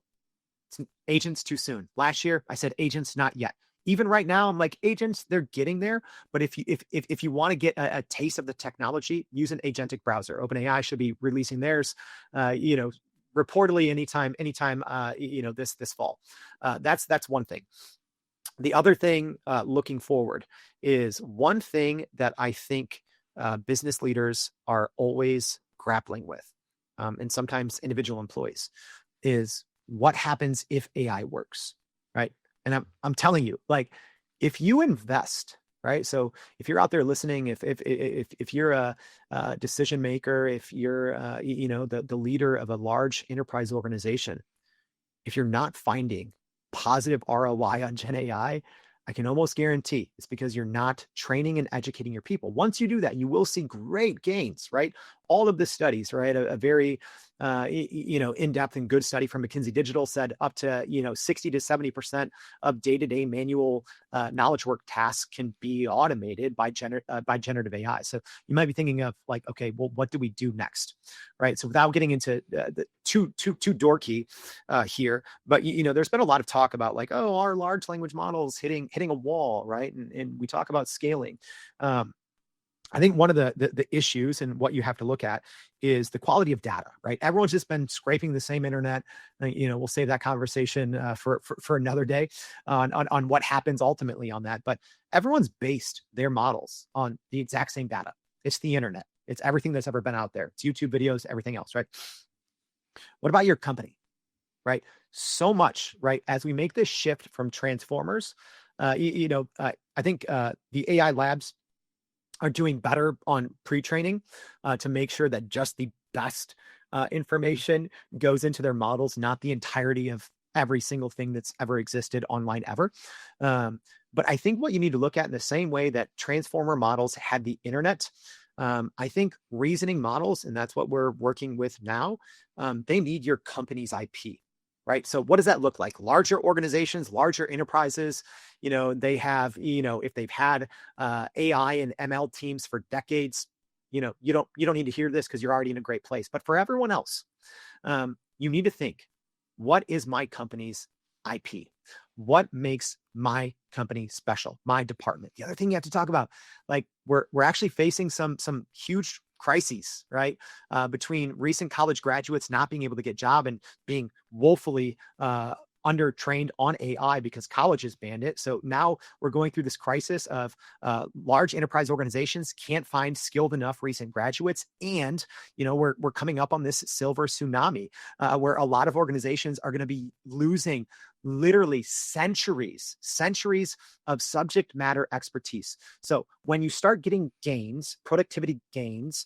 agents too soon. Last year, I said agents not yet. Even right now, I'm like, agents, they're getting there. But if you want to get a taste of the technology, use an agentic browser. OpenAI should be releasing theirs, reportedly anytime, this fall. That's one thing. The other thing looking forward is one thing that I think business leaders are always grappling with, and sometimes individual employees, is what happens if AI works, right? And I'm telling you, if you invest, right? So if you're out there listening, if you're a decision maker, if you're the leader of a large enterprise organization, if you're not finding positive ROI on Gen AI, I can almost guarantee it's because you're not training and educating your people. Once you do that, you will see great gains, right? All of the studies, right? A very, in-depth and good study from McKinsey Digital said up to, 60 to 70% of day-to-day manual knowledge work tasks can be automated by generative AI. So you might be thinking of okay, well, what do we do next, right? So without getting into the too dorky here, but there's been a lot of talk about our large language models hitting a wall, right? And we talk about scaling. I think one of the issues and what you have to look at is the quality of data, right? Everyone's just been scraping the same internet. We'll save that conversation for another day on what happens ultimately on that. But everyone's based their models on the exact same data. It's the internet. It's everything that's ever been out there. It's YouTube videos, everything else, right? What about your company, right? So much, right? As we make this shift from transformers, I think the AI labs are doing better on pre-training to make sure that just the best information goes into their models, not the entirety of every single thing that's ever existed online ever. But I think what you need to look at in the same way that transformer models had the internet, I think reasoning models, and that's what we're working with now, they need your company's IP, right? So what does that look like? Larger organizations, larger enterprises, they have, if they've had AI and ML teams for decades, you don't need to hear this because you're already in a great place. But for everyone else, you need to think, what is my company's IP? What makes my company special? My department. The other thing you have to talk about, like we're actually facing some huge crises, right? Between recent college graduates not being able to get job and being woefully undertrained on AI because colleges banned it. So now we're going through this crisis of large enterprise organizations can't find skilled enough recent graduates. And, we're coming up on this silver tsunami where a lot of organizations are going to be losing literally centuries of subject matter expertise. So when you start getting gains, productivity gains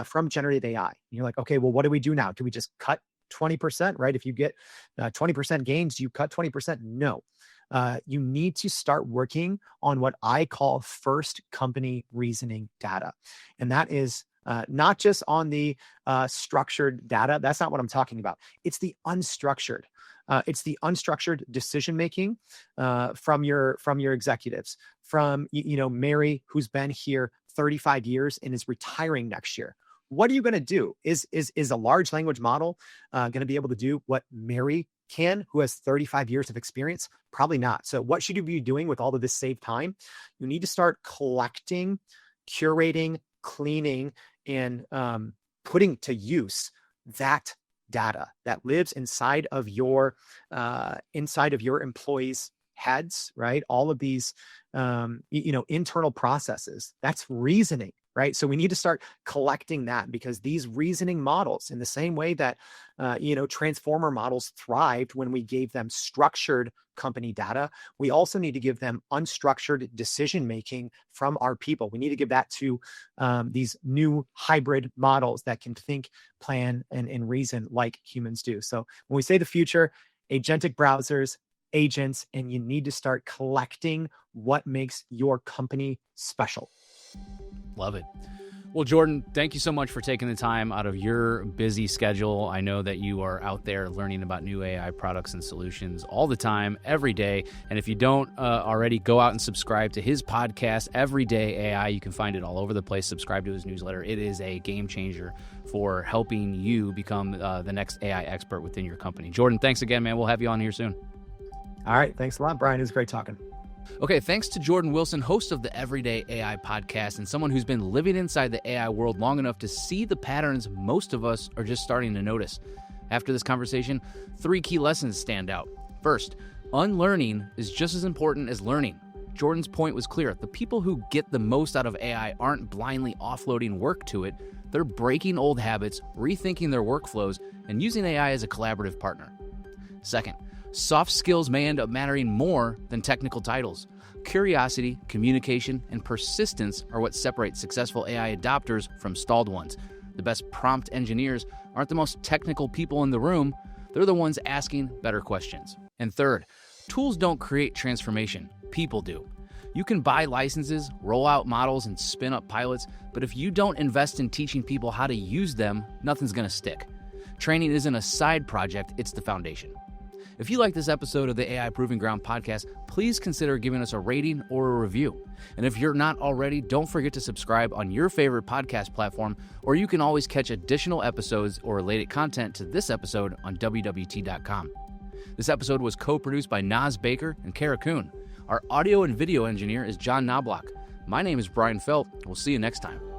from generative AI, you're like, okay, well, what do we do now? Do we just cut 20%, right? If you get 20% gains, you cut 20%. No, you need to start working on what I call first company reasoning data. And that is not just on the structured data. That's not what I'm talking about. It's the unstructured. It's the unstructured decision-making from your executives, from, Mary, who's been here 35 years and is retiring next year. What are you going to do? Is a large language model going to be able to do what Mary can, who has 35 years of experience? Probably not. So what should you be doing with all of this saved time? You need to start collecting, curating, cleaning, and putting to use that data that lives inside of your employees' heads, right? All of these, internal processes. That's reasoning, right? So we need to start collecting that, because these reasoning models, in the same way that, transformer models thrived when we gave them structured company data, we also need to give them unstructured decision-making from our people. We need to give that to these new hybrid models that can think, plan, and reason like humans do. So when we say the future, agentic browsers, agents, and you need to start collecting what makes your company special. Love it. Well, Jordan, thank you so much for taking the time out of your busy schedule. I know that you are out there learning about new AI products and solutions all the time, every day. And if you don't already, go out and subscribe to his podcast, Everyday AI. You can find it all over the place. Subscribe to his newsletter. It is a game changer for helping you become the next AI expert within your company. Jordan, thanks again, man. We'll have you on here soon. All right. Thanks a lot, Brian. It was great talking. Okay, thanks to Jordan Wilson, host of the Everyday AI podcast, and someone who's been living inside the AI world long enough to see the patterns most of us are just starting to notice. After this conversation, 3 key lessons stand out. First, unlearning is just as important as learning. Jordan's point was clear. The people who get the most out of AI aren't blindly offloading work to it. They're breaking old habits, rethinking their workflows, and using AI as a collaborative partner. Second, soft skills may end up mattering more than technical titles. Curiosity, communication, and persistence are what separate successful AI adopters from stalled ones. The best prompt engineers aren't the most technical people in the room. They're the ones asking better questions. And third, tools don't create transformation. People do. You can buy licenses, roll out models, and spin up pilots, but if you don't invest in teaching people how to use them, nothing's going to stick. Training isn't a side project, it's the foundation. If you like this episode of the AI Proving Ground podcast, please consider giving us a rating or a review. And if you're not already, don't forget to subscribe on your favorite podcast platform, or you can always catch additional episodes or related content to this episode on WWT.com. This episode was co-produced by Naz Baker and Kara Kuhn. Our audio and video engineer is John Knobloch. My name is Brian Felt. We'll see you next time.